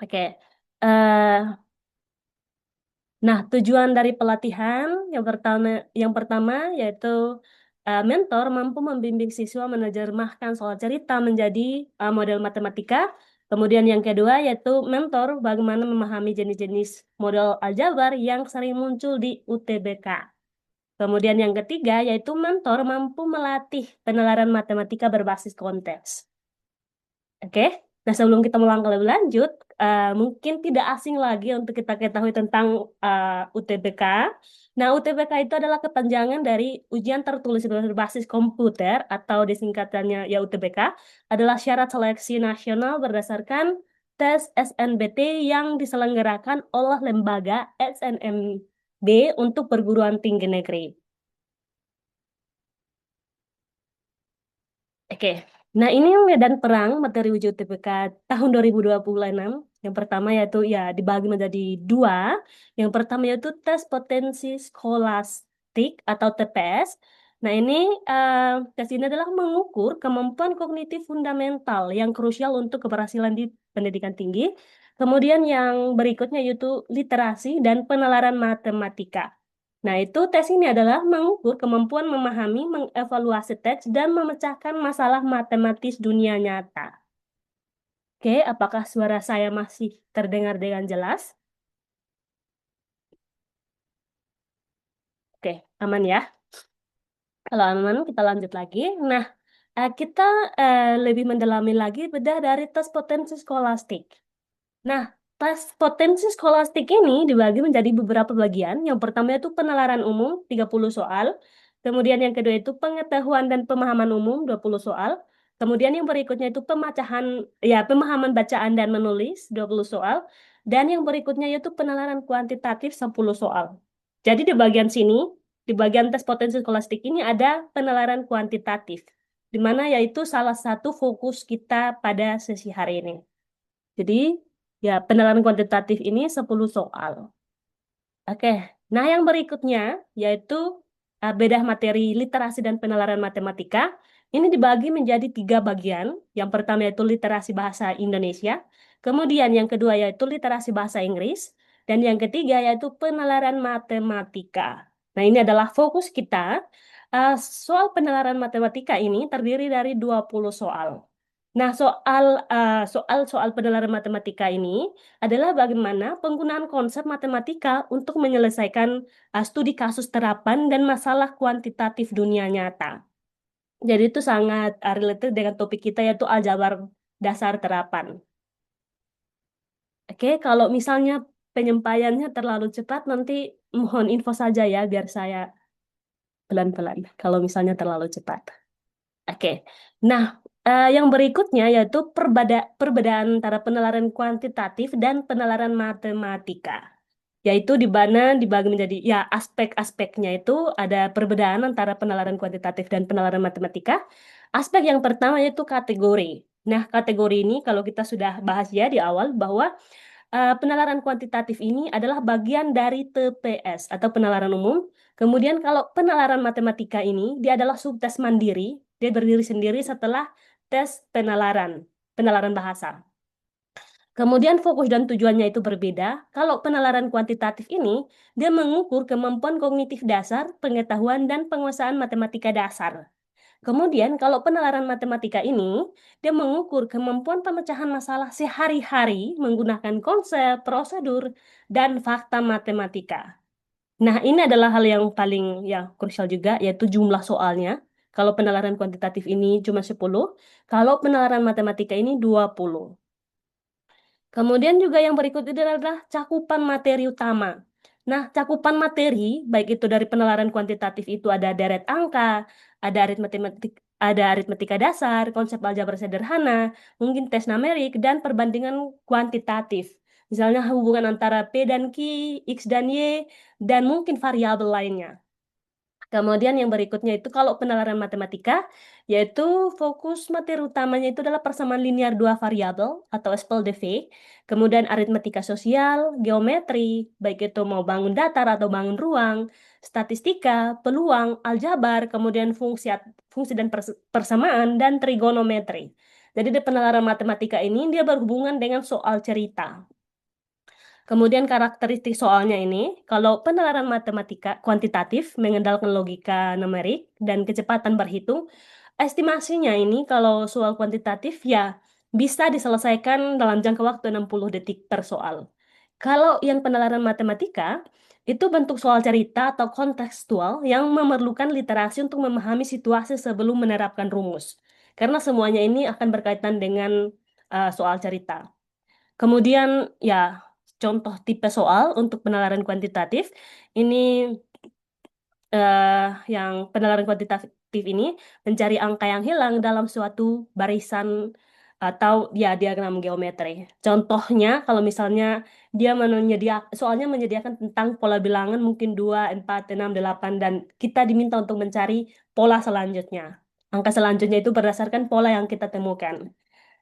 Oke. Eh, nah, tujuan dari pelatihan yang pertama yaitu mentor mampu membimbing siswa menerjemahkan soal cerita menjadi model matematika. Kemudian yang kedua yaitu mentor bagaimana memahami jenis-jenis model aljabar yang sering muncul di UTBK. Kemudian yang ketiga yaitu mentor mampu melatih penalaran matematika berbasis konteks. Oke, nah sebelum kita melangkah lebih lanjut, mungkin tidak asing lagi untuk kita ketahui tentang UTBK. Nah, UTBK itu adalah kepanjangan dari ujian tertulis berbasis komputer atau disingkatannya ya UTBK, adalah syarat seleksi nasional berdasarkan tes SNBT yang diselenggarakan oleh lembaga SNMB untuk perguruan tinggi negeri. Oke, nah ini medan perang materi uji UTBK tahun 2026. Yang pertama yaitu ya dibagi menjadi dua. Yang pertama yaitu tes potensi skolastik atau TPS. Nah ini tes ini adalah mengukur kemampuan kognitif fundamental yang krusial untuk keberhasilan di pendidikan tinggi. Kemudian yang berikutnya yaitu literasi dan penalaran matematika. Nah, itu tes ini adalah mengukur kemampuan memahami, mengevaluasi teks, dan memecahkan masalah matematis dunia nyata. Oke, apakah suara saya masih terdengar dengan jelas? Oke, aman ya. Kalau aman, kita lanjut lagi. Nah, kita lebih mendalami lagi bedah dari tes potensi skolastik. Nah, tes potensi skolastik ini dibagi menjadi beberapa bagian. Yang pertama itu penalaran umum, 30 soal. Kemudian yang kedua itu pengetahuan dan pemahaman umum, 20 soal. Kemudian yang berikutnya itu pemahaman bacaan dan menulis, 20 soal. Dan yang berikutnya yaitu penalaran kuantitatif, 10 soal. Jadi di bagian sini, di bagian tes potensi skolastik ini ada penalaran kuantitatif, di mana yaitu salah satu fokus kita pada sesi hari ini. Jadi, ya penilaian kuantitatif ini 10 soal. Oke, nah yang berikutnya yaitu bedah materi literasi dan penalaran matematika. Ini dibagi menjadi tiga bagian. Yang pertama yaitu literasi bahasa Indonesia. Kemudian yang kedua yaitu literasi bahasa Inggris. Dan yang ketiga yaitu penalaran matematika. Nah ini adalah fokus kita. Soal penalaran matematika ini terdiri dari 20 soal. Nah, soal penalaran matematika ini adalah bagaimana penggunaan konsep matematika untuk menyelesaikan studi kasus terapan dan masalah kuantitatif dunia nyata. Jadi itu sangat related dengan topik kita yaitu aljabar dasar terapan. Oke, kalau misalnya penyampaiannya terlalu cepat, nanti mohon info saja ya biar saya pelan-pelan. Kalau misalnya terlalu cepat. Oke, nah yang berikutnya yaitu perbedaan antara penalaran kuantitatif dan penalaran matematika. Yaitu di mana dibagi menjadi ya aspek-aspeknya itu ada perbedaan antara penalaran kuantitatif dan penalaran matematika. Aspek yang pertama yaitu kategori. Nah, kategori ini kalau kita sudah bahas ya di awal bahwa penalaran kuantitatif ini adalah bagian dari TPS atau penalaran umum. Kemudian kalau penalaran matematika ini dia adalah subtes mandiri, dia berdiri sendiri setelah tes penalaran bahasa. Kemudian fokus dan tujuannya itu berbeda. Kalau penalaran kuantitatif ini, dia mengukur kemampuan kognitif dasar, pengetahuan, dan penguasaan matematika dasar. Kemudian, kalau penalaran matematika ini, dia mengukur kemampuan pemecahan masalah sehari-hari menggunakan konsep, prosedur, dan fakta matematika. Nah, ini adalah hal yang paling krusial juga, yaitu jumlah soalnya. Kalau penalaran kuantitatif ini cuma 10, kalau penalaran matematika ini 20. Kemudian juga yang berikut itu adalah cakupan materi utama. Nah, cakupan materi, baik itu dari penalaran kuantitatif itu ada deret angka, ada aritmetika dasar, konsep aljabar sederhana, mungkin tes numerik, dan perbandingan kuantitatif. Misalnya hubungan antara P dan Q, X dan Y, dan mungkin variabel lainnya. Kemudian yang berikutnya itu kalau penalaran matematika, yaitu fokus materi utamanya itu adalah persamaan linear dua variabel atau SPLDV, kemudian aritmetika sosial, geometri, baik itu mau bangun datar atau bangun ruang, statistika, peluang, aljabar, kemudian fungsi dan persamaan, dan trigonometri. Jadi di penalaran matematika ini dia berhubungan dengan soal cerita. Kemudian karakteristik soalnya ini, kalau penalaran matematika kuantitatif mengandalkan logika numerik dan kecepatan berhitung, estimasinya ini kalau soal kuantitatif ya bisa diselesaikan dalam jangka waktu 60 detik per soal. Kalau yang penalaran matematika, itu bentuk soal cerita atau kontekstual yang memerlukan literasi untuk memahami situasi sebelum menerapkan rumus. Karena semuanya ini akan berkaitan dengan soal cerita. Kemudian ya contoh tipe soal untuk penalaran kuantitatif ini eh, yang penalaran kuantitatif ini mencari angka yang hilang dalam suatu barisan atau ya diagram geometri. Contohnya kalau misalnya dia soalnya menyediakan tentang pola bilangan mungkin 2 4 6 8 dan kita diminta untuk mencari pola selanjutnya. Angka selanjutnya itu berdasarkan pola yang kita temukan.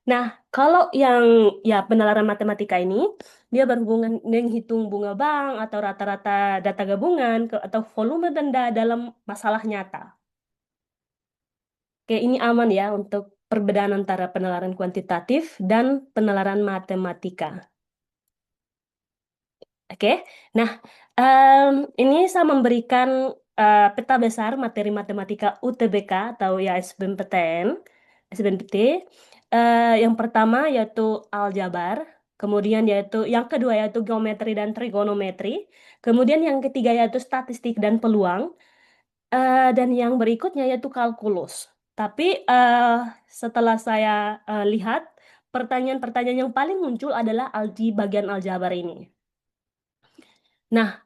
Nah, kalau yang ya penalaran matematika ini, dia berhubungan menghitung bunga bank atau rata-rata data gabungan atau volume denda dalam masalah nyata. Oke, ini aman ya untuk perbedaan antara penalaran kuantitatif dan penalaran matematika. Oke, nah ini saya memberikan peta besar materi matematika UTBK atau ya SBMPTN, SBMPT. Yang pertama yaitu aljabar, kemudian yaitu yang kedua yaitu geometri dan trigonometri, kemudian yang ketiga yaitu statistik dan peluang, dan yang berikutnya yaitu kalkulus. Tapi setelah saya lihat pertanyaan-pertanyaan yang paling muncul adalah di bagian aljabar ini. Nah,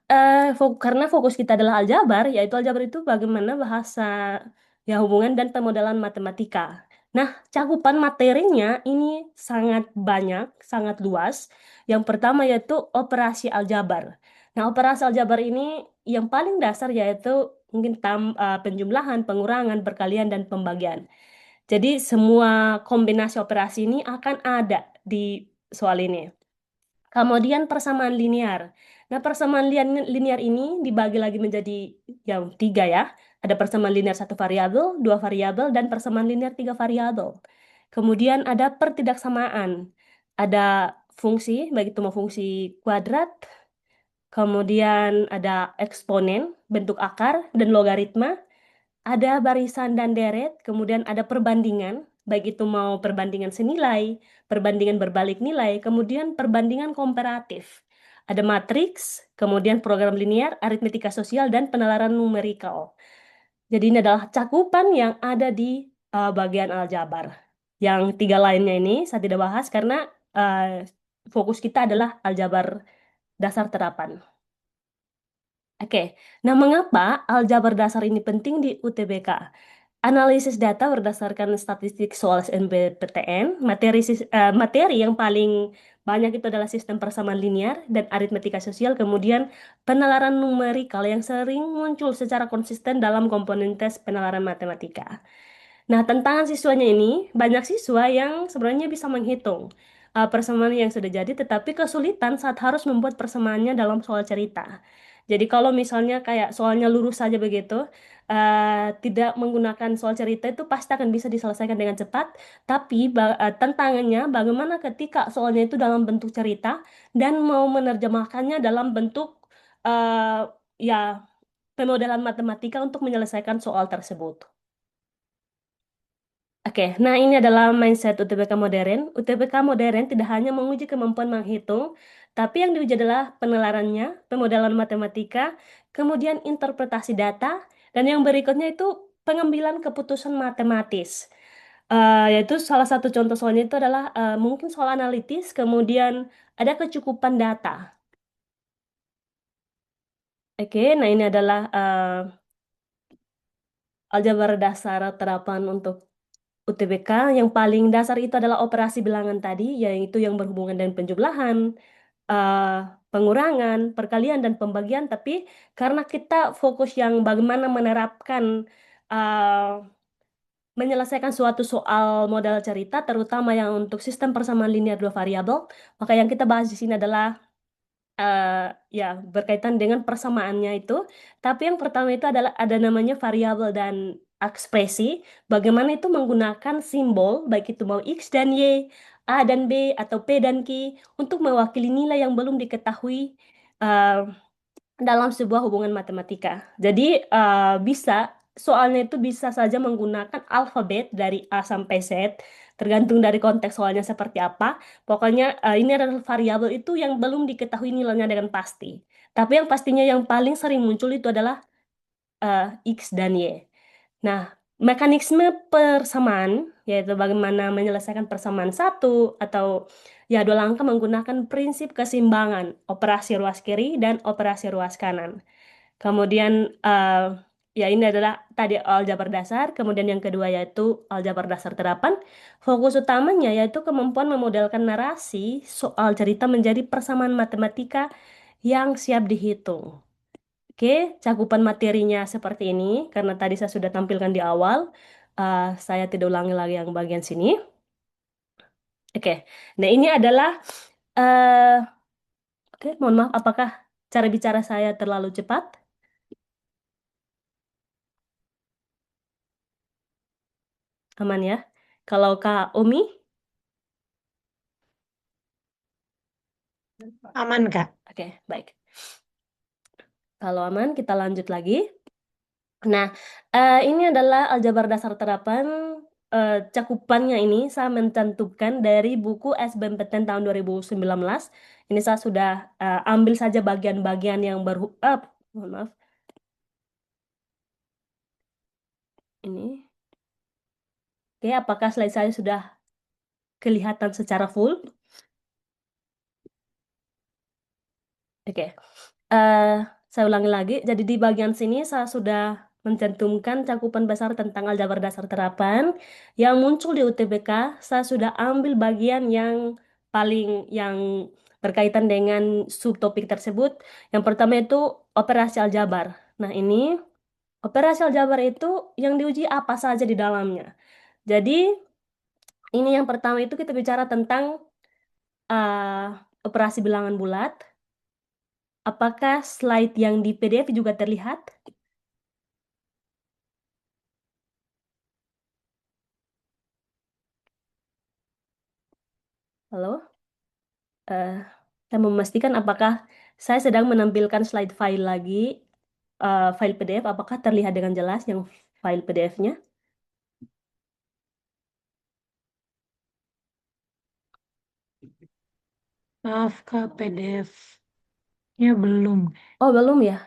karena fokus kita adalah aljabar, yaitu aljabar itu bagaimana bahasa ya hubungan dan pemodelan matematika. Nah, cakupan materinya ini sangat banyak, sangat luas. Yang pertama yaitu operasi aljabar. Nah, operasi aljabar ini yang paling dasar yaitu mungkin penjumlahan, pengurangan, perkalian, dan pembagian. Jadi semua kombinasi operasi ini akan ada di soal ini. Kemudian persamaan linear. Nah, persamaan linear ini dibagi lagi menjadi yang tiga ya. Ada persamaan linear satu variabel, dua variabel, dan persamaan linear tiga variabel. Kemudian ada pertidaksamaan. Ada fungsi, baik itu mau fungsi kuadrat, kemudian ada eksponen, bentuk akar, dan logaritma. Ada barisan dan deret, kemudian ada perbandingan, baik itu mau perbandingan senilai, perbandingan berbalik nilai, kemudian perbandingan komparatif. Ada matriks, kemudian program linear, aritmetika sosial, dan penalaran numerikal. Jadi ini adalah cakupan yang ada di bagian aljabar. Yang tiga lainnya ini saya tidak bahas karena eh, fokus kita adalah aljabar dasar terapan. Oke, nah mengapa aljabar dasar ini penting di UTBK? Analisis data berdasarkan statistik soal SNMPTN, materi yang paling banyak itu adalah sistem persamaan linear dan aritmetika sosial, kemudian penalaran numerikal yang sering muncul secara konsisten dalam komponen tes penalaran matematika. Nah, tantangan siswanya ini, banyak siswa yang sebenarnya bisa menghitung persamaan yang sudah jadi, tetapi kesulitan saat harus membuat persamaannya dalam soal cerita. Jadi kalau misalnya kayak soalnya lurus saja begitu, tidak menggunakan soal cerita itu pasti akan bisa diselesaikan dengan cepat. Tapi tantangannya bagaimana ketika soalnya itu dalam bentuk cerita dan mau menerjemahkannya dalam bentuk ya pemodelan matematika untuk menyelesaikan soal tersebut. Oke, nah ini adalah mindset UTBK modern. UTBK modern tidak hanya menguji kemampuan menghitung, tapi yang diuji adalah penelarannya, pemodelan matematika, kemudian interpretasi data, dan yang berikutnya itu pengambilan keputusan matematis. Yaitu salah satu contoh soalnya itu adalah mungkin soal analitis, kemudian ada kecukupan data. Oke, nah ini adalah aljabar dasar terapan untuk UTBK yang paling dasar itu adalah operasi bilangan tadi, yaitu yang berhubungan dengan penjumlahan, eh, pengurangan, perkalian, dan pembagian. Tapi karena kita fokus yang bagaimana menerapkan, menyelesaikan suatu soal model cerita, terutama yang untuk sistem persamaan linear dua variabel, maka yang kita bahas di sini adalah eh, ya berkaitan dengan persamaannya itu. Tapi yang pertama itu adalah ada namanya variabel dan ekspresi, bagaimana itu menggunakan simbol, baik itu mau X dan Y, A dan B, atau P dan Q, untuk mewakili nilai yang belum diketahui eh, dalam sebuah hubungan matematika. Jadi bisa, soalnya itu bisa saja menggunakan alfabet dari A sampai Z, tergantung dari konteks soalnya seperti apa. Pokoknya ini adalah variabel itu yang belum diketahui nilainya dengan pasti. Tapi yang pastinya yang paling sering muncul itu adalah X dan Y. Nah, mekanisme persamaan, yaitu bagaimana menyelesaikan persamaan satu atau ya dua langkah menggunakan prinsip keseimbangan, operasi ruas kiri dan operasi ruas kanan. Kemudian ya ini adalah tadi aljabar dasar, kemudian yang kedua yaitu aljabar dasar terapan. Fokus utamanya yaitu kemampuan memodelkan narasi soal cerita menjadi persamaan matematika yang siap dihitung. Oke, cakupan materinya seperti ini karena tadi saya sudah tampilkan di awal. Saya tidak ulangi lagi yang bagian sini. Oke, nah ini adalah eh oke, mohon maaf, apakah cara bicara saya terlalu cepat? Aman ya? Kalau Kak Umi, Aman, Kak. oke, baik. Kalau aman, kita lanjut lagi. Nah, ini adalah aljabar dasar terapan. Cakupannya ini saya mencantumkan dari buku SBMPTN tahun 2019. Ini saya sudah ambil saja bagian-bagian yang mohon maaf, ini. Oke, apakah slide saya sudah kelihatan secara full? Oke. Eh, saya ulangi lagi. Jadi di bagian sini saya sudah mencantumkan cakupan besar tentang aljabar dasar terapan yang muncul di UTBK. Saya sudah ambil bagian yang paling yang berkaitan dengan subtopik tersebut. Yang pertama itu operasi aljabar. Nah, ini operasi aljabar itu yang diuji apa saja di dalamnya. Jadi, ini yang pertama itu kita bicara tentang eh, operasi bilangan bulat. Apakah slide yang di PDF juga terlihat? Halo? Eh, saya memastikan apakah saya sedang menampilkan slide file lagi, file PDF, apakah terlihat dengan jelas yang file PDF-nya? Maaf, Kak, PDF-nya belum. Oh, belum ya?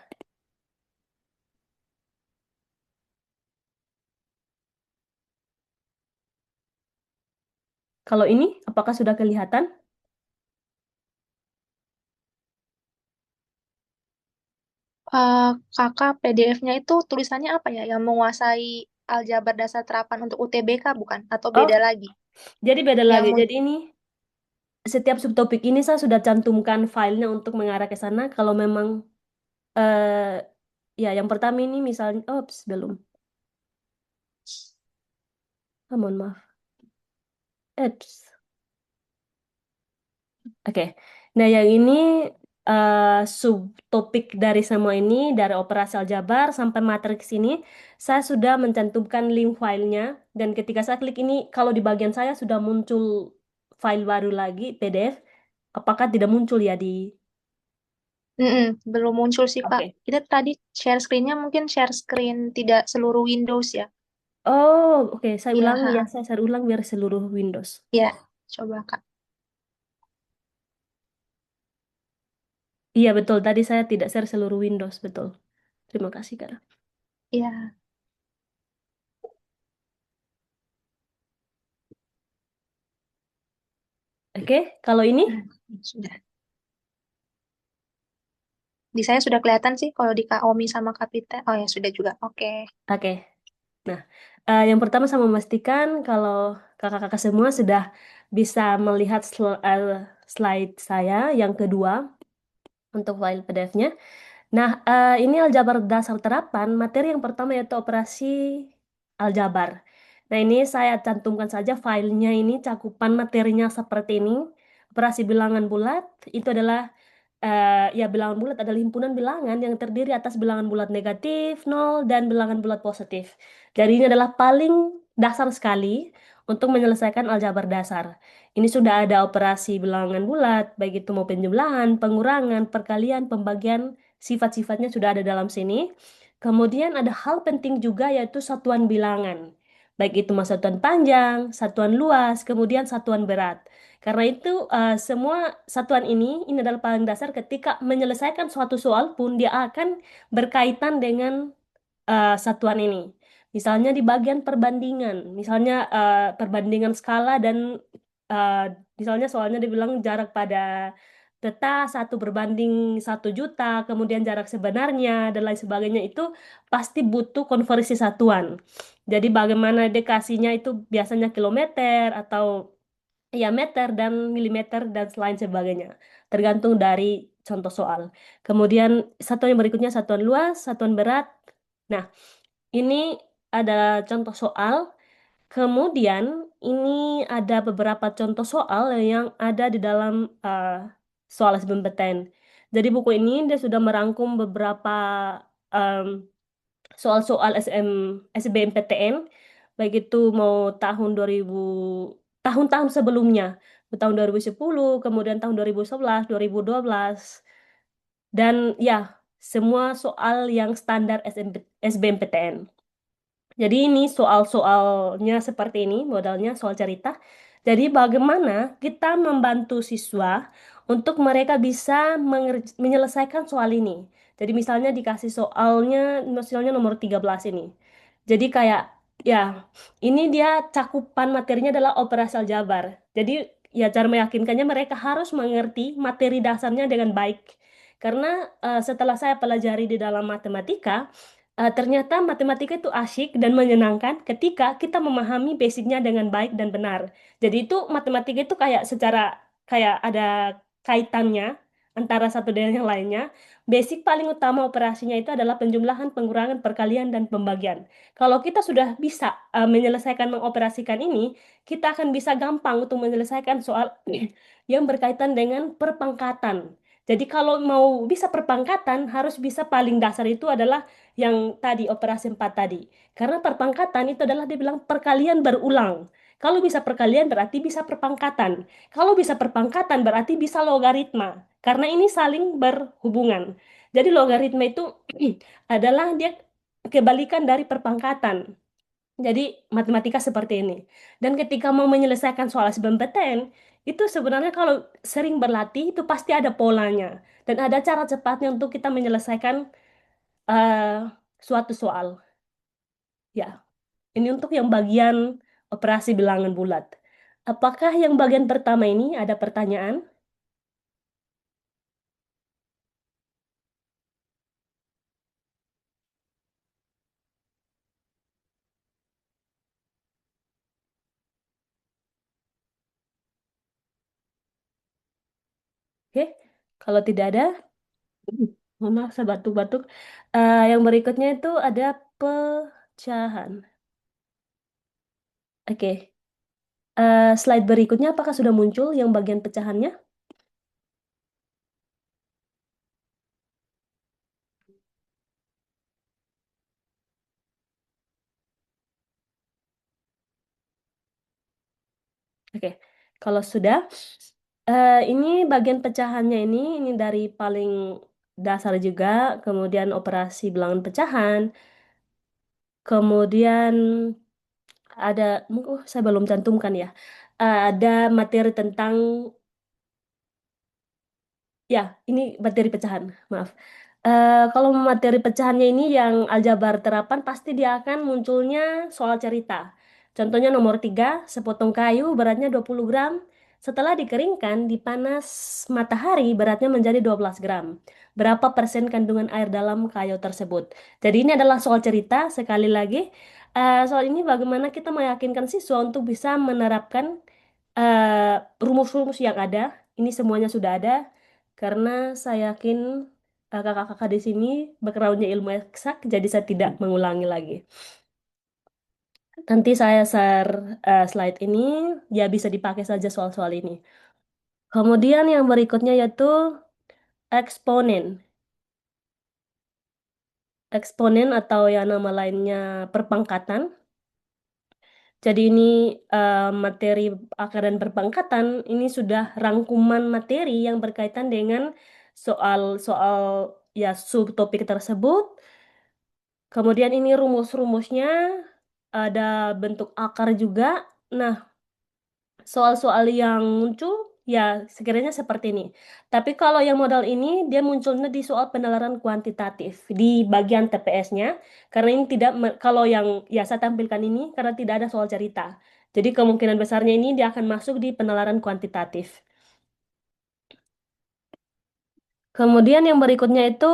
Kalau ini, apakah sudah kelihatan? Kakak PDF-nya itu tulisannya apa ya? Yang menguasai aljabar dasar terapan untuk UTBK bukan? Atau Oh, beda lagi? jadi beda Yang lagi. mun- Jadi ini, setiap subtopik ini saya sudah cantumkan filenya untuk mengarah ke sana. Kalau memang, eh ya yang pertama ini misalnya, oops, belum. Mohon maaf. Eps. Oke, nah yang ini subtopik dari semua ini, dari operasi aljabar sampai matriks ini, saya sudah mencantumkan link filenya, dan ketika saya klik ini, kalau di bagian saya sudah muncul file baru lagi, PDF, apakah tidak muncul ya di... Mm-mm, belum muncul sih, Kak. Oke. Kita tadi share screen-nya mungkin share screen tidak seluruh Windows ya. Oh, oke, saya Ya, ulangi ya, saya share ulang biar seluruh Windows. ya, coba Kak. Iya, betul, tadi saya tidak share seluruh Windows, betul. Terima kasih, Kak. Ya, Oke, kalau ini? nah, sudah. Di saya sudah kelihatan sih kalau di Kak Omi sama Kak Pita. Oh ya, sudah juga. Oke. Oke. Nah, yang pertama saya memastikan kalau kakak-kakak semua sudah bisa melihat slide saya yang kedua untuk file PDF-nya. Nah, ini aljabar dasar terapan. Materi yang pertama yaitu operasi aljabar. Nah, ini saya cantumkan saja filenya ini, cakupan materinya seperti ini. Operasi bilangan bulat itu adalah ya bilangan bulat adalah himpunan bilangan yang terdiri atas bilangan bulat negatif, nol, dan bilangan bulat positif. Jadi ini adalah paling dasar sekali untuk menyelesaikan aljabar dasar. Ini sudah ada operasi bilangan bulat, baik itu mau penjumlahan, pengurangan, perkalian, pembagian, sifat-sifatnya sudah ada dalam sini. Kemudian ada hal penting juga yaitu satuan bilangan. Baik itu mas satuan panjang, satuan luas, kemudian satuan berat. Karena itu semua satuan ini adalah paling dasar ketika menyelesaikan suatu soal pun dia akan berkaitan dengan satuan ini. Misalnya di bagian perbandingan, misalnya perbandingan skala dan uh, misalnya soalnya dibilang jarak pada peta 1 berbanding 1 juta, kemudian jarak sebenarnya dan lain sebagainya itu pasti butuh konversi satuan. Jadi bagaimana dekasinya itu biasanya kilometer atau ya meter dan milimeter dan lain sebagainya. Tergantung dari contoh soal. Kemudian satuan yang berikutnya satuan luas, satuan berat. Nah, ini ada contoh soal. Kemudian ini ada beberapa contoh soal yang ada di dalam uh, soal SBMPTN. Jadi buku ini dia sudah merangkum beberapa um, soal-soal SBMPTN, baik itu mau tahun 2000, tahun-tahun sebelumnya, tahun 2010, kemudian tahun 2011, 2012, dan ya semua soal yang standar SBMPTN. Jadi ini soal-soalnya seperti ini, modalnya soal cerita. Jadi bagaimana kita membantu siswa untuk mereka bisa menyelesaikan soal ini. Jadi misalnya dikasih misalnya nomor 13 ini. Jadi kayak ya ini dia cakupan materinya adalah operasi aljabar. Jadi ya cara meyakinkannya mereka harus mengerti materi dasarnya dengan baik. Karena setelah saya pelajari di dalam matematika, ternyata matematika itu asyik dan menyenangkan ketika kita memahami basicnya dengan baik dan benar. Jadi itu matematika itu kayak secara kayak ada kaitannya antara satu dengan yang lainnya. Basic paling utama operasinya itu adalah penjumlahan, pengurangan, perkalian, dan pembagian. Kalau kita sudah bisa menyelesaikan mengoperasikan ini, kita akan bisa gampang untuk menyelesaikan soal yang berkaitan dengan perpangkatan. Jadi kalau mau bisa perpangkatan harus bisa paling dasar itu adalah yang tadi operasi 4 tadi. Karena perpangkatan itu adalah dibilang perkalian berulang. Kalau bisa perkalian berarti bisa perpangkatan. Kalau bisa perpangkatan berarti bisa logaritma. Karena ini saling berhubungan. Jadi logaritma itu adalah dia kebalikan dari perpangkatan. Jadi matematika seperti ini. Dan ketika mau menyelesaikan soal SBMPTN, itu sebenarnya kalau sering berlatih itu pasti ada polanya. Dan ada cara cepatnya untuk kita menyelesaikan eh, suatu soal. Ya, ini untuk yang bagian operasi bilangan bulat. Apakah yang bagian pertama ini ada pertanyaan? Oke, kalau tidak ada, mohon maaf saya batuk-batuk. Yang berikutnya itu ada pecahan. Oke, slide berikutnya apakah sudah muncul yang bagian pecahannya? Oke, kalau sudah, ini bagian pecahannya ini dari paling dasar juga, kemudian operasi bilangan pecahan, kemudian ada, saya belum cantumkan ya, ada materi tentang, ya ini materi pecahan, maaf. Kalau materi pecahannya ini yang aljabar terapan pasti dia akan munculnya soal cerita. Contohnya nomor 3 sepotong kayu beratnya 20 gram. Setelah dikeringkan, dipanas matahari beratnya menjadi 12 gram. Berapa persen kandungan air dalam kayu tersebut? Jadi ini adalah soal cerita, sekali lagi. Soal ini bagaimana kita meyakinkan siswa untuk bisa menerapkan rumus-rumus yang ada. Ini semuanya sudah ada, karena saya yakin kakak-kakak di sini backgroundnya ilmu eksak, jadi saya tidak mengulangi lagi. Nanti saya share slide ini, ya bisa dipakai saja soal-soal ini. Kemudian yang berikutnya yaitu eksponen. Eksponen atau yang nama lainnya perpangkatan. Jadi ini materi akar dan perpangkatan ini sudah rangkuman materi yang berkaitan dengan soal-soal ya subtopik tersebut. Kemudian ini rumus-rumusnya ada bentuk akar juga. Nah, soal-soal yang muncul ya sekiranya seperti ini. Tapi kalau yang modal ini dia munculnya di soal penalaran kuantitatif di bagian TPS-nya karena ini tidak kalau yang ya saya tampilkan ini karena tidak ada soal cerita. Jadi kemungkinan besarnya ini dia akan masuk di penalaran kuantitatif. Kemudian yang berikutnya itu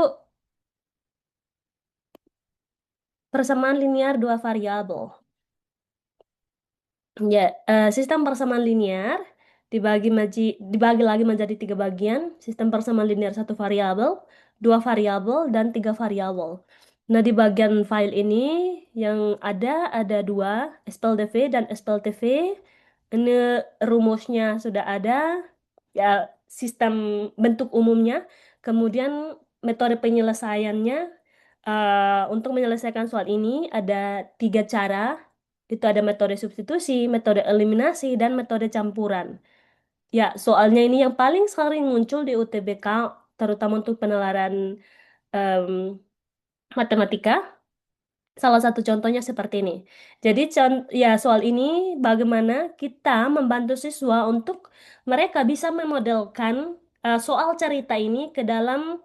persamaan linear dua variabel. Ya, sistem persamaan linear dibagi lagi menjadi tiga bagian. Sistem persamaan linear satu variabel, dua variabel, dan tiga variabel. Nah, di bagian file ini yang ada dua, SPLDV dan SPLTV. Ini rumusnya sudah ada, ya sistem bentuk umumnya. Kemudian metode penyelesaiannya untuk menyelesaikan soal ini ada tiga cara. Itu ada metode substitusi, metode eliminasi, dan metode campuran. Ya, soalnya ini yang paling sering muncul di UTBK, terutama untuk penalaran em, matematika. Salah satu contohnya seperti ini. Jadi, ya soal ini bagaimana kita membantu siswa untuk mereka bisa memodelkan soal cerita ini ke dalam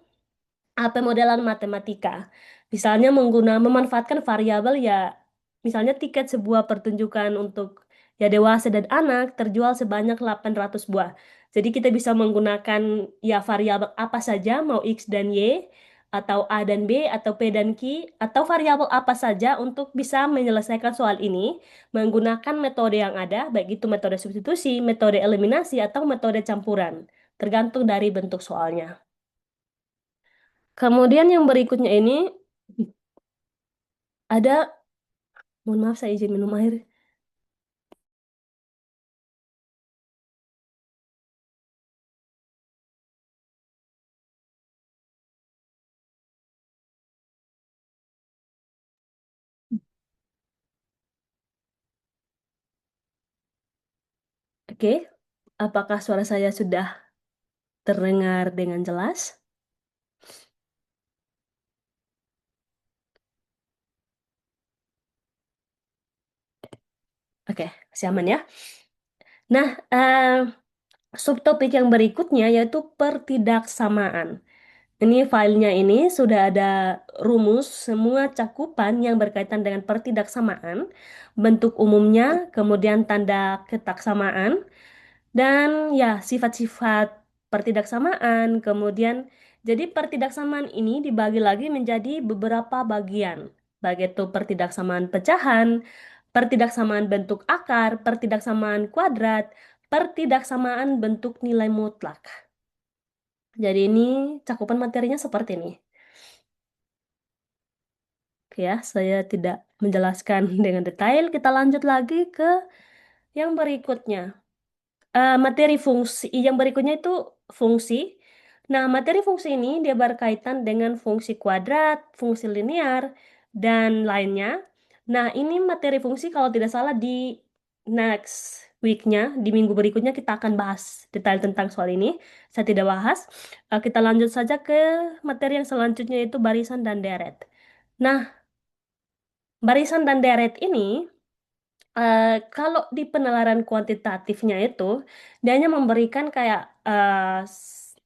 pemodelan matematika. Misalnya memanfaatkan variabel ya, misalnya tiket sebuah pertunjukan untuk ya dewasa dan anak terjual sebanyak 800 buah. Jadi kita bisa menggunakan ya variabel apa saja, mau X dan Y, atau A dan B, atau P dan Q, atau variabel apa saja untuk bisa menyelesaikan soal ini menggunakan metode yang ada, baik itu metode substitusi, metode eliminasi, atau metode campuran, tergantung dari bentuk soalnya. Kemudian yang berikutnya ini ada, mohon maaf saya izin minum air. Oke, apakah suara saya sudah terdengar dengan jelas? Oke, masih aman ya. Nah, subtopik yang berikutnya yaitu pertidaksamaan. Ini filenya ini sudah ada rumus semua cakupan yang berkaitan dengan pertidaksamaan, bentuk umumnya, kemudian tanda ketaksamaan, dan ya sifat-sifat pertidaksamaan. Kemudian jadi pertidaksamaan ini dibagi lagi menjadi beberapa bagian, baik itu pertidaksamaan pecahan, pertidaksamaan bentuk akar, pertidaksamaan kuadrat, pertidaksamaan bentuk nilai mutlak. Jadi ini cakupan materinya seperti ini. Oke ya, saya tidak menjelaskan dengan detail. Kita lanjut lagi ke yang berikutnya. Materi fungsi yang berikutnya itu fungsi. Nah, materi fungsi ini dia berkaitan dengan fungsi kuadrat, fungsi linear, dan lainnya. Nah, ini materi fungsi kalau tidak salah di next week-nya, di minggu berikutnya kita akan bahas detail tentang soal ini. Saya tidak bahas. Kita lanjut saja ke materi yang selanjutnya yaitu barisan dan deret. Nah, barisan dan deret ini kalau di penalaran kuantitatifnya itu, dia hanya memberikan kayak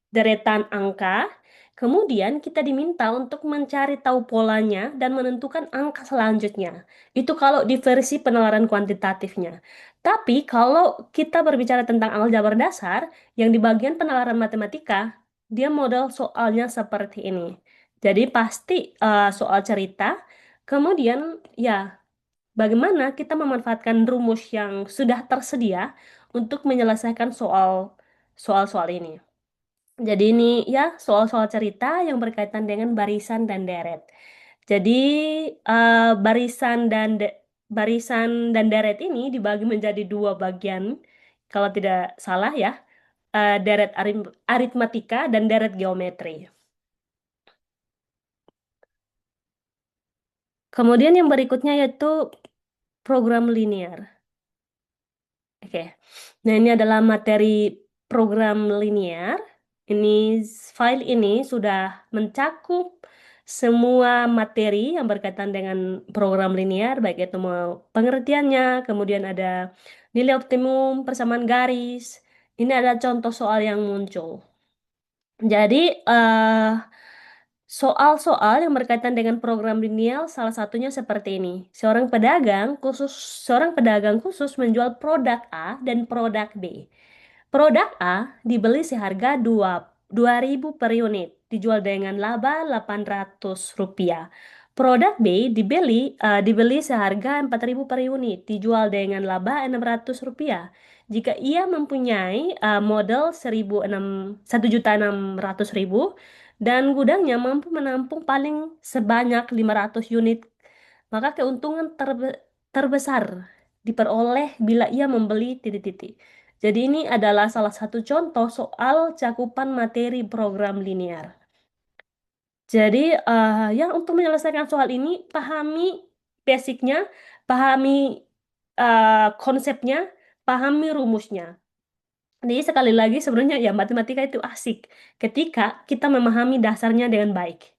deretan angka, kemudian kita diminta untuk mencari tahu polanya dan menentukan angka selanjutnya. Itu kalau di versi penalaran kuantitatifnya. Tapi kalau kita berbicara tentang aljabar dasar, yang di bagian penalaran matematika, dia model soalnya seperti ini. Jadi pasti soal cerita, kemudian ya bagaimana kita memanfaatkan rumus yang sudah tersedia untuk menyelesaikan soal-soal ini. Jadi ini ya soal-soal cerita yang berkaitan dengan barisan dan deret. Jadi eh, barisan dan barisan dan deret ini dibagi menjadi dua bagian kalau tidak salah ya. deret aritmatika dan deret geometri. Kemudian yang berikutnya yaitu program linear. Oke. Nah, ini adalah materi program linear. Ini file ini sudah mencakup semua materi yang berkaitan dengan program linear, baik itu mau pengertiannya, kemudian ada nilai optimum, persamaan garis. Ini ada contoh soal yang muncul. Jadi, soal-soal yang berkaitan dengan program linear salah satunya seperti ini. Seorang pedagang khusus menjual produk A dan produk B. Produk A dibeli seharga 2.000 per unit, dijual dengan laba Rp800. Produk B dibeli seharga 4.000 per unit, dijual dengan laba Rp600. Jika ia mempunyai modal 1.600.000 dan gudangnya mampu menampung paling sebanyak 500 unit, maka keuntungan terbesar diperoleh bila ia membeli titik-titik. Jadi ini adalah salah satu contoh soal cakupan materi program linear. Jadi yang untuk menyelesaikan soal ini, pahami basicnya, pahami konsepnya, pahami rumusnya. Jadi sekali lagi sebenarnya ya matematika itu asik ketika kita memahami dasarnya dengan baik.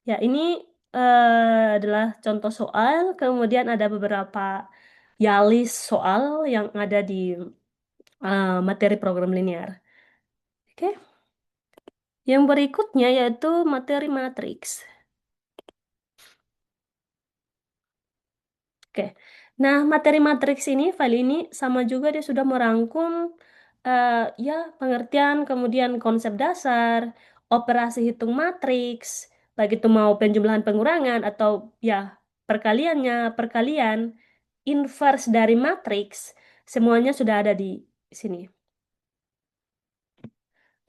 Ya, ini adalah contoh soal, kemudian ada beberapa ya list soal yang ada di materi program linear. Oke, yang berikutnya yaitu materi matriks. Oke, nah materi matriks ini, file ini sama juga dia sudah merangkum eh, ya pengertian, kemudian konsep dasar, operasi hitung matriks, baik itu mau penjumlahan pengurangan atau ya perkalian, inverse dari matriks, semuanya sudah ada di sini.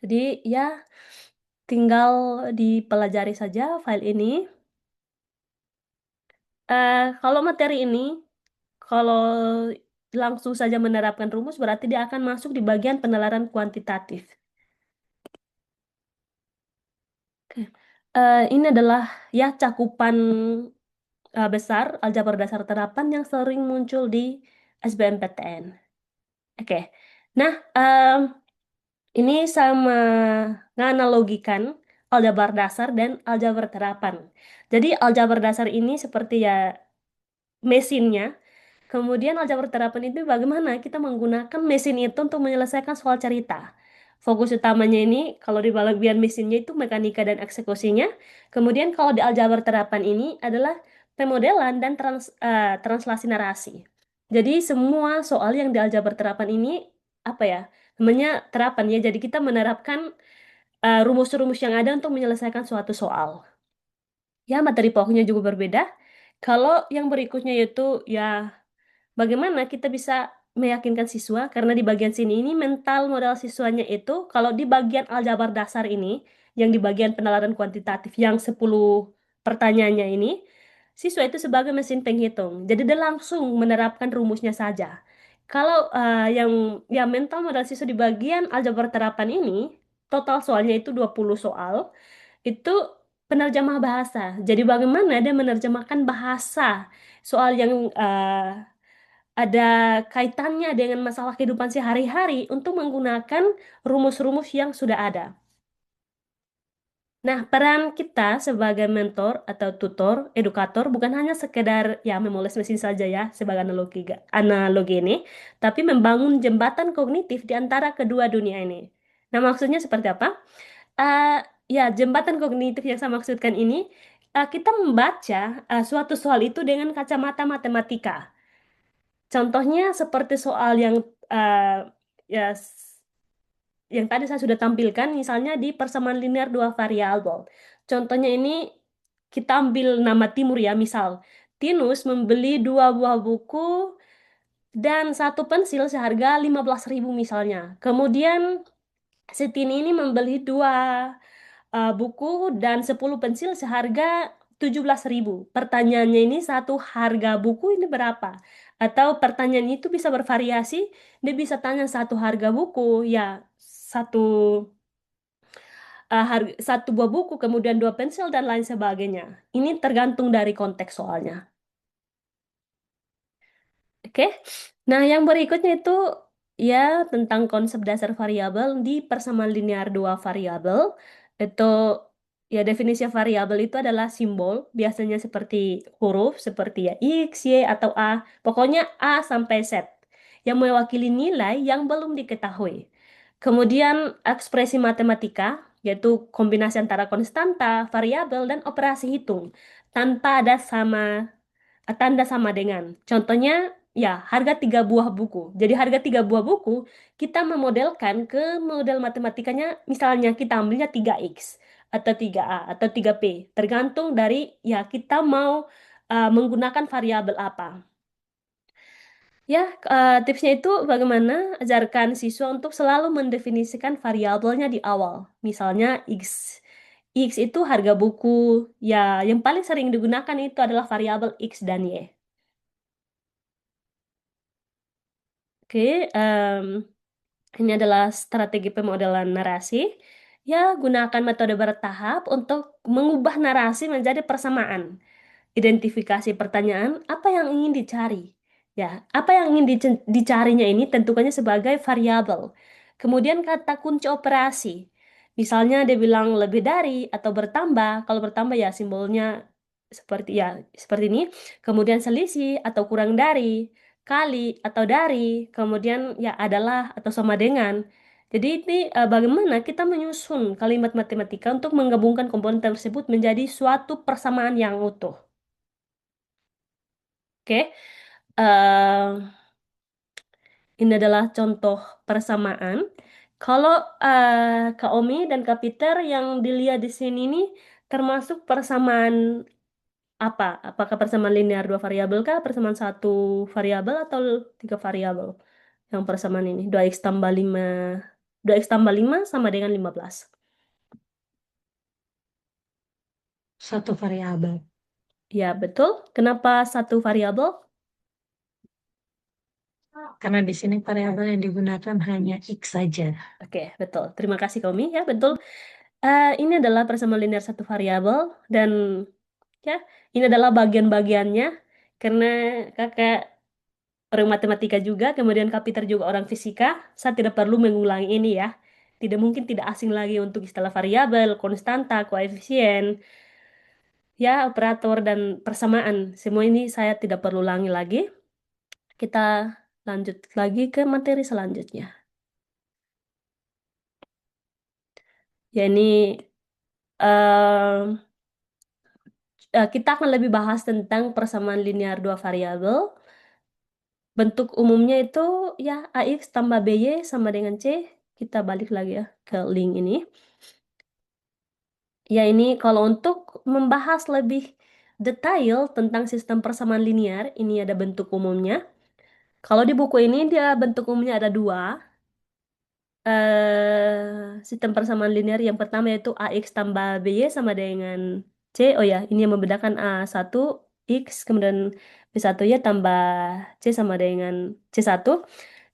Jadi ya tinggal dipelajari saja file ini. Kalau materi ini, kalau langsung saja menerapkan rumus, berarti dia akan masuk di bagian penalaran kuantitatif. Oke. Ini adalah ya cakupan besar aljabar dasar terapan yang sering muncul di SBMPTN. Oke. Nah, ini sama nganalogikan aljabar dasar dan aljabar terapan. Jadi aljabar dasar ini seperti ya mesinnya. Kemudian aljabar terapan itu bagaimana kita menggunakan mesin itu untuk menyelesaikan soal cerita. Fokus utamanya ini kalau di bagian mesinnya itu mekanika dan eksekusinya. Kemudian kalau di aljabar terapan ini adalah pemodelan dan translasi narasi. Jadi semua soal yang di aljabar terapan ini apa ya? Namanya terapan ya. Jadi kita menerapkan rumus-rumus yang ada untuk menyelesaikan suatu soal. Ya, materi pokoknya juga berbeda. Kalau yang berikutnya yaitu ya bagaimana kita bisa meyakinkan siswa? Karena di bagian sini ini mental modal siswanya itu, kalau di bagian aljabar dasar ini, yang di bagian penalaran kuantitatif yang 10 pertanyaannya ini, siswa itu sebagai mesin penghitung. Jadi dia langsung menerapkan rumusnya saja. Kalau yang ya mental modal siswa di bagian aljabar terapan ini, total soalnya itu 20 soal, itu penerjemah bahasa. Jadi bagaimana dia menerjemahkan bahasa soal yang ada kaitannya dengan masalah kehidupan sehari-hari untuk menggunakan rumus-rumus yang sudah ada. Nah, peran kita sebagai mentor atau tutor, edukator bukan hanya sekedar ya memoles mesin saja ya sebagai analogi ini, tapi membangun jembatan kognitif di antara kedua dunia ini. Nah, maksudnya seperti apa? Eh, ya, jembatan kognitif yang saya maksudkan ini, kita membaca suatu soal itu dengan kacamata matematika. Contohnya seperti soal yang eh, ya yang tadi saya sudah tampilkan, misalnya di persamaan linear dua variabel. Contohnya ini kita ambil nama Timur ya, misal Tinus membeli dua buah buku dan satu pensil seharga 15.000 misalnya. Kemudian si Tini ini membeli dua buku dan 10 pensil seharga 17.000. Pertanyaannya ini satu harga buku ini berapa? Atau pertanyaan itu bisa bervariasi, dia bisa tanya satu harga buku, ya satu satu buah buku, kemudian dua pensil dan lain sebagainya. Ini tergantung dari konteks soalnya. Oke. Nah, yang berikutnya itu ya tentang konsep dasar variabel di persamaan linear dua variabel. Itu ya definisi variabel itu adalah simbol, biasanya seperti huruf, seperti ya X, Y, atau A. Pokoknya A sampai Z yang mewakili nilai yang belum diketahui. Kemudian ekspresi matematika, yaitu kombinasi antara konstanta, variabel, dan operasi hitung tanpa ada tanda sama dengan. Contohnya, ya, harga tiga buah buku. Jadi harga tiga buah buku, kita memodelkan ke model matematikanya, misalnya kita ambilnya 3X, atau 3A, atau 3P. Tergantung dari, ya, kita mau menggunakan variabel apa. Ya, tipsnya itu bagaimana ajarkan siswa untuk selalu mendefinisikan variabelnya di awal. Misalnya X. X itu harga buku, ya, yang paling sering digunakan itu adalah variabel X dan Y. Oke, ini adalah strategi pemodelan narasi. Ya, gunakan metode bertahap untuk mengubah narasi menjadi persamaan. Identifikasi pertanyaan, apa yang ingin dicari? Ya, apa yang ingin dicarinya ini tentukannya sebagai variabel. Kemudian kata kunci operasi. Misalnya dia bilang lebih dari atau bertambah. Kalau bertambah ya simbolnya seperti ini. Kemudian selisih atau kurang dari, kali atau dari, kemudian ya adalah atau sama dengan. Jadi ini bagaimana kita menyusun kalimat matematika untuk menggabungkan komponen tersebut menjadi suatu persamaan yang utuh. Oke, eh, ini adalah contoh persamaan. Kalau Kak Omi dan Kak Peter yang dilihat di sini ini termasuk persamaan apa? Apakah persamaan linear dua variabel kah? Persamaan satu variabel atau tiga variabel? Yang persamaan ini 2x tambah 5 sama dengan 15. Satu variabel. Ya, betul. Kenapa satu variabel? Karena di sini variabel yang digunakan hanya X saja. Oke, betul. Terima kasih Kak Omi. Ya, betul. Ini adalah persamaan linear satu variabel dan ya, ini adalah bagian-bagiannya karena kakak orang matematika juga, kemudian Kak Peter juga orang fisika. Saya tidak perlu mengulangi ini ya. Tidak mungkin tidak asing lagi untuk istilah variabel, konstanta, koefisien, ya, operator dan persamaan. Semua ini saya tidak perlu ulangi lagi. Kita lanjut lagi ke materi selanjutnya. Ya, ini eh, kita akan lebih bahas tentang persamaan linear dua variabel. Bentuk umumnya itu ya AX tambah BY sama dengan C. Kita balik lagi ya ke link ini. Ya ini kalau untuk membahas lebih detail tentang sistem persamaan linear, ini ada bentuk umumnya. Kalau di buku ini dia bentuk umumnya ada dua. Sistem persamaan linear yang pertama yaitu AX tambah BY sama dengan C. Oh ya, ini yang membedakan A1 X, kemudian B1 Y tambah C sama dengan C1.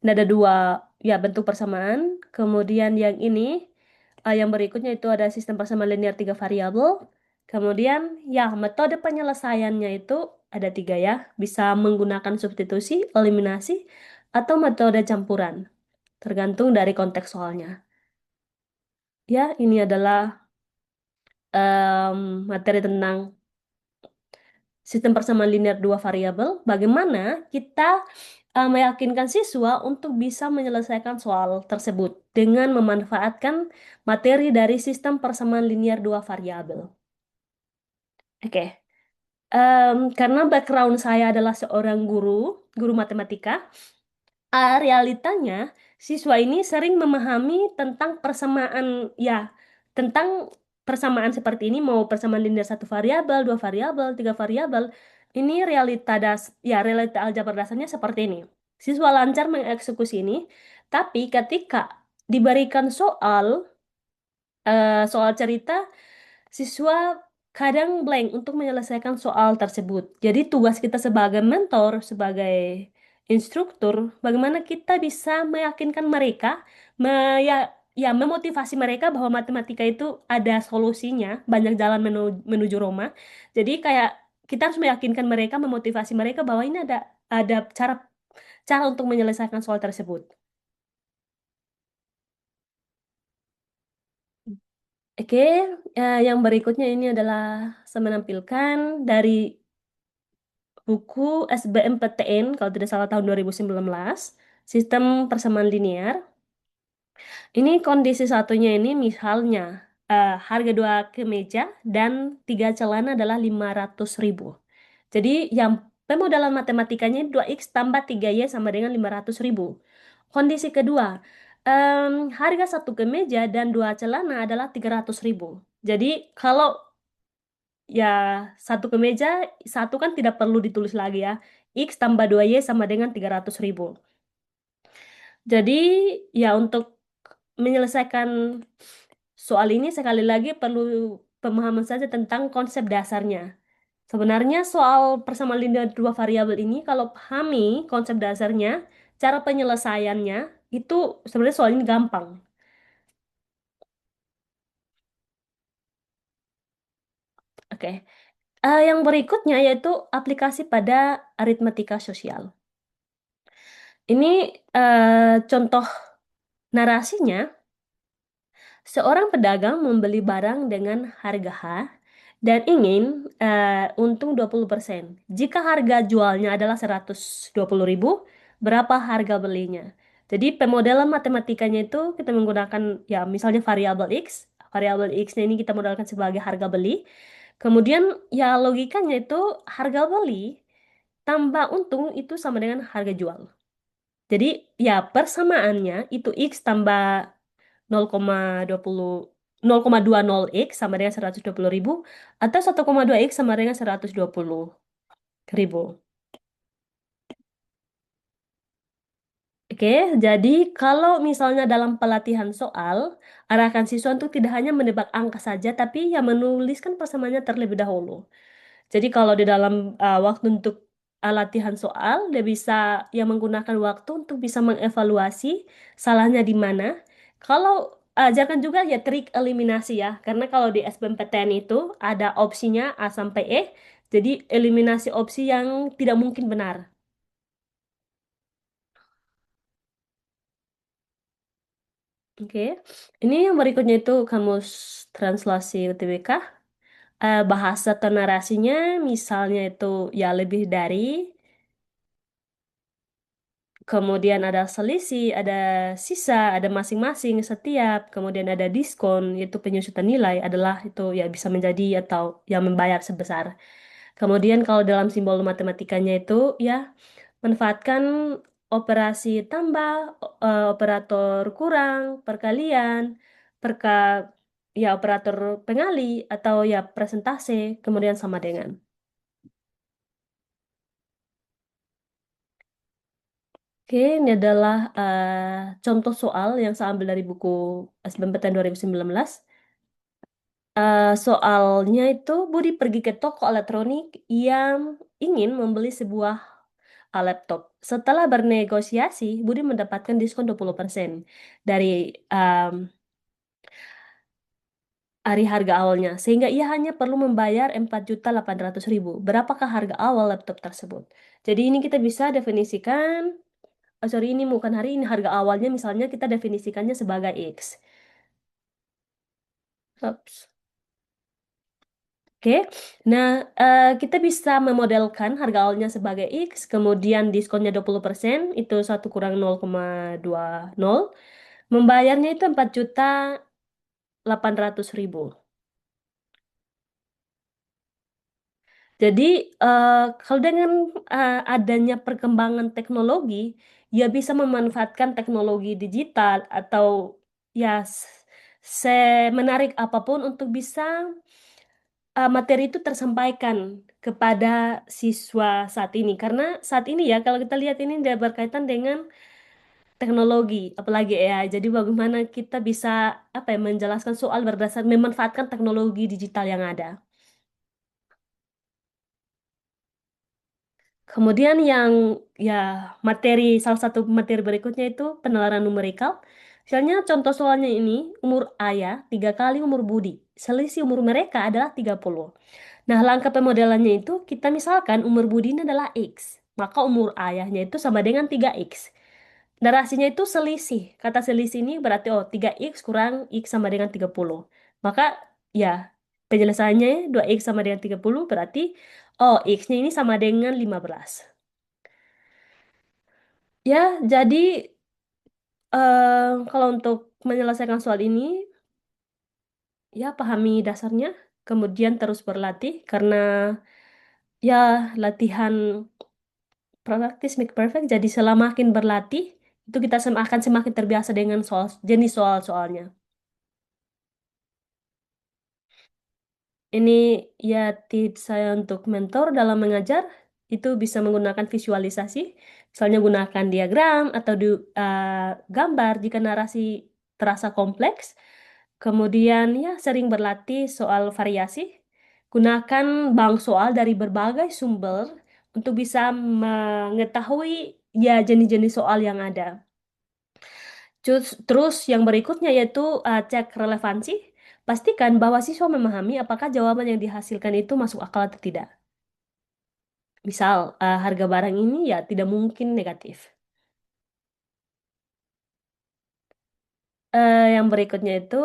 Ini ada dua ya bentuk persamaan. Kemudian yang ini, yang berikutnya itu ada sistem persamaan linear tiga variabel. Kemudian ya metode penyelesaiannya itu ada tiga ya. Bisa menggunakan substitusi, eliminasi, atau metode campuran. Tergantung dari konteks soalnya. Ya, ini adalah materi tentang sistem persamaan linear dua variabel. Bagaimana kita meyakinkan siswa untuk bisa menyelesaikan soal tersebut dengan memanfaatkan materi dari sistem persamaan linear dua variabel. Oke, karena background saya adalah seorang guru matematika, realitanya siswa ini sering memahami tentang persamaan ya, tentang persamaan seperti ini mau persamaan linear satu variabel, dua variabel, tiga variabel. Ini realita aljabar dasarnya seperti ini. Siswa lancar mengeksekusi ini, tapi ketika diberikan soal cerita, siswa kadang blank untuk menyelesaikan soal tersebut. Jadi tugas kita sebagai mentor, sebagai instruktur, bagaimana kita bisa meyakinkan mereka, ya, ya memotivasi mereka bahwa matematika itu ada solusinya, banyak jalan menuju Roma. Jadi kayak kita harus meyakinkan mereka, memotivasi mereka bahwa ini ada cara cara untuk menyelesaikan soal tersebut. Oke, yang berikutnya ini adalah saya menampilkan dari buku SBMPTN kalau tidak salah tahun 2019, Sistem Persamaan Linear. Ini kondisi satunya ini misalnya harga dua kemeja dan tiga celana adalah 500.000. Jadi yang pemodalan matematikanya 2x tambah 3y sama dengan 500.000. Kondisi kedua, harga satu kemeja dan dua celana adalah 300.000. Jadi kalau ya satu kemeja, satu kan tidak perlu ditulis lagi ya. X tambah 2y sama dengan 300.000. Jadi ya untuk menyelesaikan soal ini sekali lagi perlu pemahaman saja tentang konsep dasarnya. Sebenarnya soal persamaan linear dua variabel ini kalau pahami konsep dasarnya, cara penyelesaiannya itu sebenarnya soal ini gampang. Oke. Yang berikutnya yaitu aplikasi pada aritmatika sosial. Ini contoh narasinya. Seorang pedagang membeli barang dengan harga H dan ingin untung 20%. Jika harga jualnya adalah 120.000, berapa harga belinya? Jadi pemodelan matematikanya itu kita menggunakan ya misalnya variabel X. Variabel X-nya ini kita modelkan sebagai harga beli. Kemudian ya logikanya itu harga beli tambah untung itu sama dengan harga jual. Jadi ya persamaannya itu X tambah 0,20 0,20 x sama dengan 120.000 atau 1,2 x sama dengan 120.000. Oke, jadi kalau misalnya dalam pelatihan soal, arahkan siswa untuk tidak hanya menebak angka saja, tapi ya menuliskan persamaannya terlebih dahulu. Jadi kalau di dalam waktu untuk latihan soal, dia bisa ya menggunakan waktu untuk bisa mengevaluasi salahnya di mana. Kalau ajarkan juga ya trik eliminasi ya, karena kalau di SBMPTN itu ada opsinya A sampai E, jadi eliminasi opsi yang tidak mungkin benar. Oke, ini yang berikutnya itu kamus translasi UTBK. Bahasa atau narasinya misalnya itu ya lebih dari. Kemudian ada selisih, ada sisa, ada masing-masing setiap, kemudian ada diskon, yaitu penyusutan nilai adalah itu ya bisa menjadi atau yang membayar sebesar. Kemudian kalau dalam simbol matematikanya itu ya manfaatkan operasi tambah, operator kurang, perkalian, perka ya operator pengali atau ya presentase, kemudian sama dengan. Oke, ini adalah contoh soal yang saya ambil dari buku SBMPTN 2019. Soalnya itu Budi pergi ke toko elektronik yang ingin membeli sebuah laptop. Setelah bernegosiasi, Budi mendapatkan diskon 20% dari em, hari harga awalnya, sehingga ia hanya perlu membayar 4.800.000. Berapakah harga awal laptop tersebut? Jadi ini kita bisa definisikan. Oh, sorry, ini bukan hari ini harga awalnya misalnya kita definisikannya sebagai X. Ups. Oke, nah kita bisa memodelkan harga awalnya sebagai X, kemudian diskonnya 20%, itu 1 kurang 0,20. Membayarnya itu 4.800.000. Jadi kalau dengan adanya perkembangan teknologi, ya bisa memanfaatkan teknologi digital atau ya semenarik apapun untuk bisa materi itu tersampaikan kepada siswa saat ini. Karena saat ini ya, kalau kita lihat ini dia berkaitan dengan teknologi, apalagi AI. Jadi bagaimana kita bisa apa ya menjelaskan soal berdasar memanfaatkan teknologi digital yang ada. Kemudian yang ya salah satu materi berikutnya itu penalaran numerikal. Misalnya contoh soalnya ini, umur ayah 3 kali umur budi. Selisih umur mereka adalah 30. Nah, langkah pemodelannya itu kita misalkan umur budi ini adalah X. Maka umur ayahnya itu sama dengan 3X. Narasinya itu selisih. Kata selisih ini berarti 3X kurang X sama dengan 30. Maka ya penjelasannya 2X sama dengan 30 berarti X-nya ini sama dengan 15. Ya, jadi kalau untuk menyelesaikan soal ini, ya pahami dasarnya, kemudian terus berlatih karena ya latihan praktis make perfect. Jadi selamakin berlatih, itu kita akan semakin terbiasa dengan jenis soal-soalnya. Ini ya tips saya untuk mentor dalam mengajar, itu bisa menggunakan visualisasi, misalnya gunakan diagram atau gambar jika narasi terasa kompleks. Kemudian ya sering berlatih soal variasi. Gunakan bank soal dari berbagai sumber untuk bisa mengetahui ya jenis-jenis soal yang ada. Terus yang berikutnya yaitu cek relevansi. Pastikan bahwa siswa memahami apakah jawaban yang dihasilkan itu masuk akal atau tidak. Misal harga barang ini ya tidak mungkin negatif. Yang berikutnya itu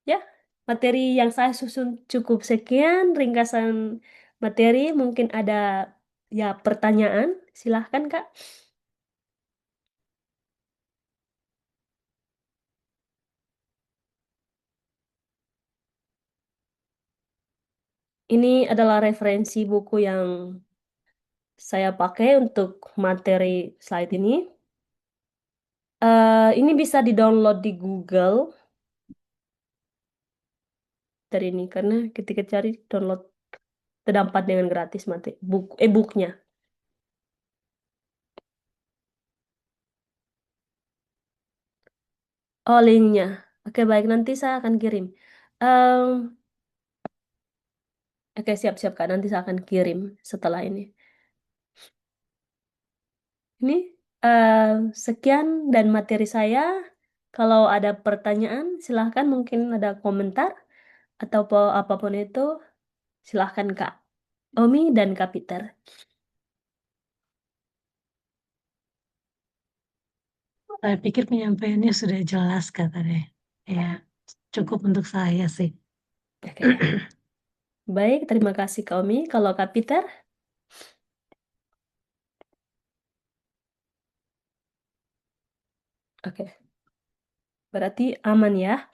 ya, materi yang saya susun cukup sekian, ringkasan materi, mungkin ada ya pertanyaan, silahkan Kak. Ini adalah referensi buku yang saya pakai untuk materi slide ini. Ini bisa di-download di Google dari ini, karena ketika cari download terdapat dengan gratis materi buku e-booknya. Oh, linknya. Oke, baik, nanti saya akan kirim. Em, oke, siap-siap Kak, nanti saya akan kirim setelah ini. Ini eh, sekian dan materi saya. Kalau ada pertanyaan, silahkan mungkin ada komentar atau apapun itu, silahkan Kak Omi dan Kak Peter. Saya pikir penyampaiannya sudah jelas katanya. Ya, cukup untuk saya sih. Oke, baik, terima kasih Kak Omi. Kalau Kak Peter, oke, berarti aman ya.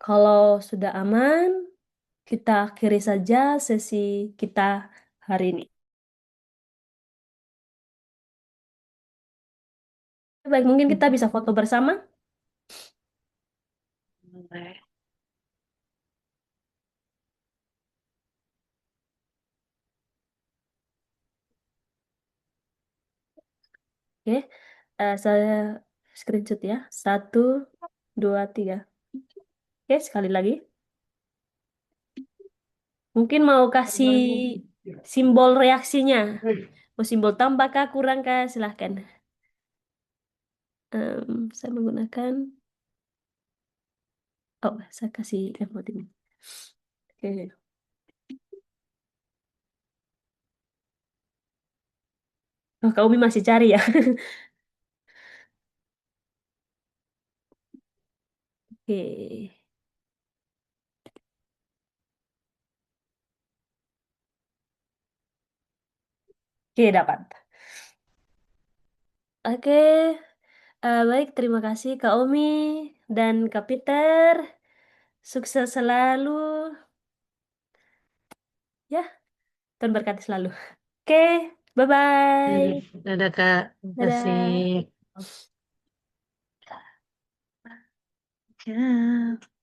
Kalau sudah aman, kita akhiri saja sesi kita hari ini. Baik, mungkin kita bisa foto bersama. Boleh. Oke, saya screenshot ya. 1, 2, 3. Oke, sekali lagi. Mungkin mau kasih simbol reaksinya. Mau simbol tambah kah, kurang kah? Silahkan. Saya menggunakan... Oh, saya kasih emot ini. Oke. Oh, Kak Umi masih cari ya? Oke. Oke, dapat. Oke. Baik, terima kasih Kak Umi dan Kak Peter. Sukses selalu. Ya, Tuhan berkati selalu. Oke, bye-bye. Dadah Kak, terima Dadah. kasih. Ya.